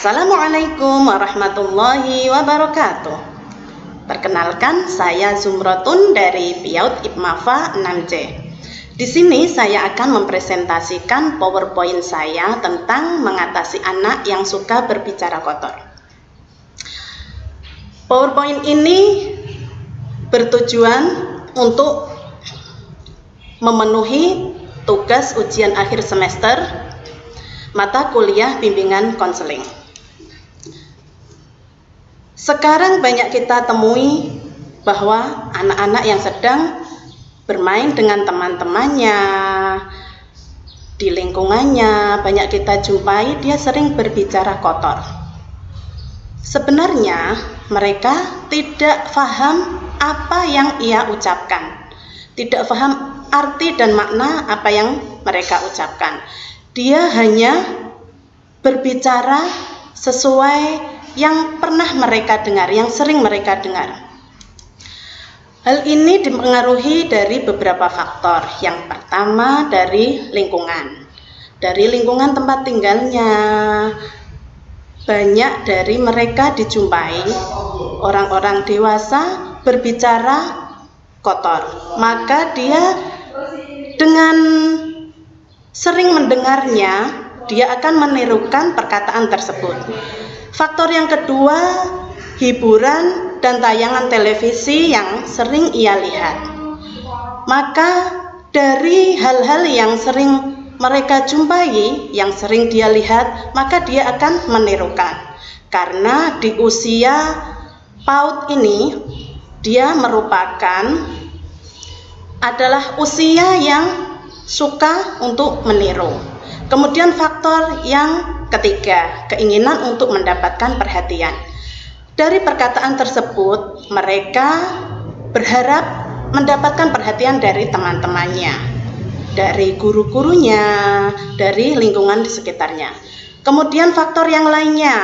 Assalamualaikum warahmatullahi wabarakatuh. Perkenalkan, saya Zumrotun dari PIAUD IPMAFA 6C. Di sini saya akan mempresentasikan PowerPoint saya tentang mengatasi anak yang suka berbicara kotor. PowerPoint ini bertujuan untuk memenuhi tugas ujian akhir semester mata kuliah bimbingan konseling. Sekarang banyak kita temui bahwa anak-anak yang sedang bermain dengan teman-temannya, di lingkungannya, banyak kita jumpai dia sering berbicara kotor. Sebenarnya mereka tidak paham apa yang ia ucapkan, tidak paham arti dan makna apa yang mereka ucapkan. Dia hanya berbicara sesuai yang pernah mereka dengar, yang sering mereka dengar. Hal ini dipengaruhi dari beberapa faktor. Yang pertama dari lingkungan tempat tinggalnya. Banyak dari mereka dijumpai orang-orang dewasa berbicara kotor, maka dia dengan sering mendengarnya, dia akan menirukan perkataan tersebut. Faktor yang kedua, hiburan dan tayangan televisi yang sering ia lihat. Maka dari hal-hal yang sering mereka jumpai, yang sering dia lihat, maka dia akan menirukan. Karena di usia PAUD ini, dia merupakan adalah usia yang suka untuk meniru. Kemudian faktor yang ketiga, keinginan untuk mendapatkan perhatian. Dari perkataan tersebut, mereka berharap mendapatkan perhatian dari teman-temannya, dari guru-gurunya, dari lingkungan di sekitarnya. Kemudian faktor yang lainnya,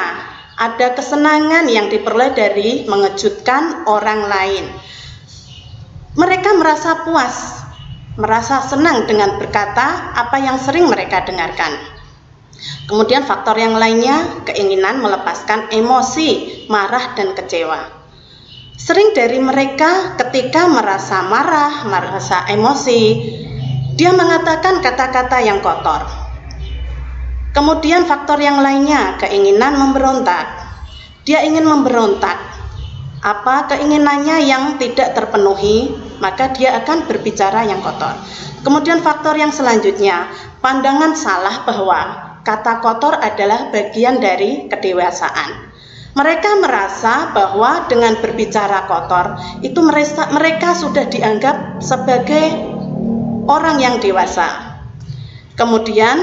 ada kesenangan yang diperoleh dari mengejutkan orang lain. Mereka merasa puas, merasa senang dengan berkata apa yang sering mereka dengarkan. Kemudian faktor yang lainnya, keinginan melepaskan emosi, marah dan kecewa. Sering dari mereka ketika merasa marah, merasa emosi, dia mengatakan kata-kata yang kotor. Kemudian faktor yang lainnya, keinginan memberontak. Dia ingin memberontak. Apa keinginannya yang tidak terpenuhi, maka dia akan berbicara yang kotor. Kemudian faktor yang selanjutnya, pandangan salah bahwa kata kotor adalah bagian dari kedewasaan. Mereka merasa bahwa dengan berbicara kotor itu mereka sudah dianggap sebagai orang yang dewasa. Kemudian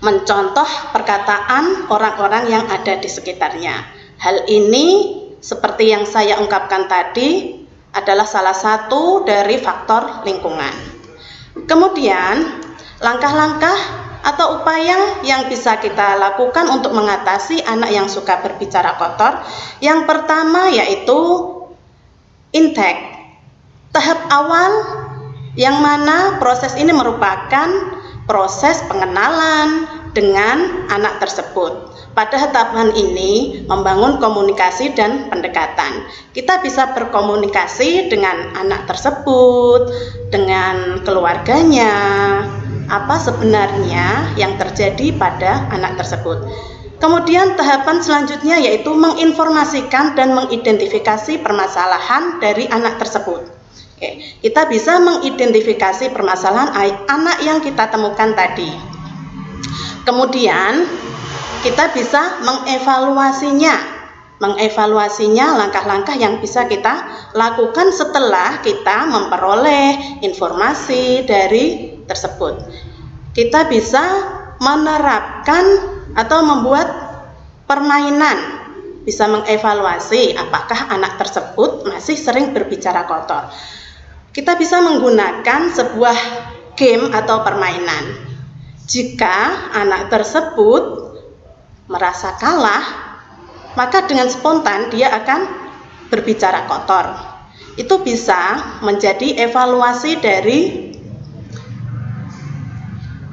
mencontoh perkataan orang-orang yang ada di sekitarnya. Hal ini seperti yang saya ungkapkan tadi adalah salah satu dari faktor lingkungan. Kemudian langkah-langkah atau upaya yang bisa kita lakukan untuk mengatasi anak yang suka berbicara kotor. Yang pertama yaitu intake, tahap awal yang mana proses ini merupakan proses pengenalan dengan anak tersebut. Pada tahapan ini membangun komunikasi dan pendekatan. Kita bisa berkomunikasi dengan anak tersebut, dengan keluarganya, apa sebenarnya yang terjadi pada anak tersebut. Kemudian tahapan selanjutnya yaitu menginformasikan dan mengidentifikasi permasalahan dari anak tersebut. Kita bisa mengidentifikasi permasalahan anak yang kita temukan tadi. Kemudian kita bisa mengevaluasinya langkah-langkah yang bisa kita lakukan setelah kita memperoleh informasi dari tersebut. Kita bisa menerapkan atau membuat permainan, bisa mengevaluasi apakah anak tersebut masih sering berbicara kotor. Kita bisa menggunakan sebuah game atau permainan. Jika anak tersebut merasa kalah, maka dengan spontan dia akan berbicara kotor. Itu bisa menjadi evaluasi dari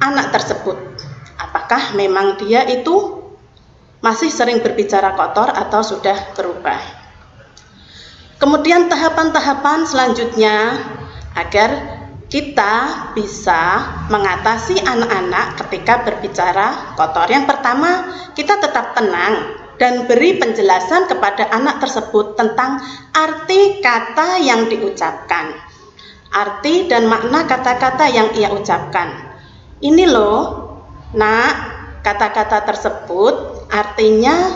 anak tersebut. Apakah memang dia itu masih sering berbicara kotor atau sudah berubah. Kemudian tahapan-tahapan selanjutnya agar kita bisa mengatasi anak-anak ketika berbicara kotor. Yang pertama, kita tetap tenang dan beri penjelasan kepada anak tersebut tentang arti kata yang diucapkan, arti dan makna kata-kata yang ia ucapkan. Ini loh, nak, kata-kata tersebut artinya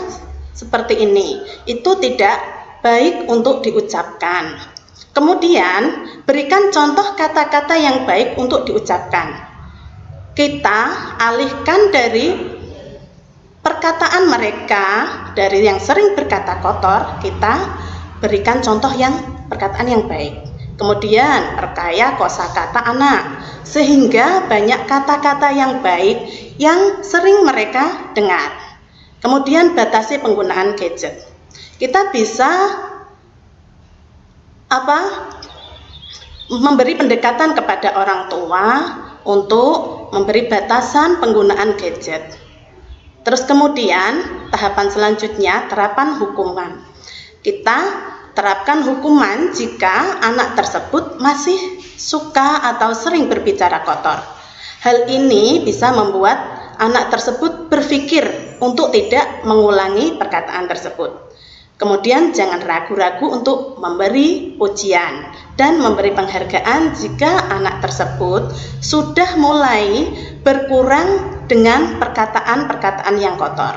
seperti ini. Itu tidak baik untuk diucapkan. Kemudian, berikan contoh kata-kata yang baik untuk diucapkan. Kita alihkan dari perkataan mereka, dari yang sering berkata kotor, kita berikan contoh yang perkataan yang baik. Kemudian, perkaya kosakata anak, sehingga banyak kata-kata yang baik yang sering mereka dengar. Kemudian, batasi penggunaan gadget. Kita bisa memberi pendekatan kepada orang tua untuk memberi batasan penggunaan gadget. Terus kemudian tahapan selanjutnya terapan hukuman. Kita terapkan hukuman jika anak tersebut masih suka atau sering berbicara kotor. Hal ini bisa membuat anak tersebut berpikir untuk tidak mengulangi perkataan tersebut. Kemudian jangan ragu-ragu untuk memberi pujian dan memberi penghargaan jika anak tersebut sudah mulai berkurang dengan perkataan-perkataan yang kotor.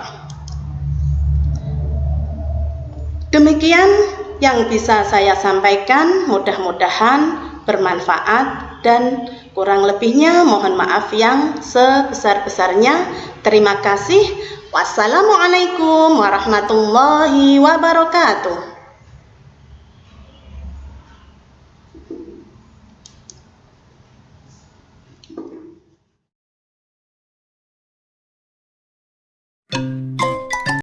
Demikian yang bisa saya sampaikan, mudah-mudahan bermanfaat dan kurang lebihnya mohon maaf yang sebesar-besarnya. Terima kasih. Wassalamualaikum warahmatullahi wabarakatuh.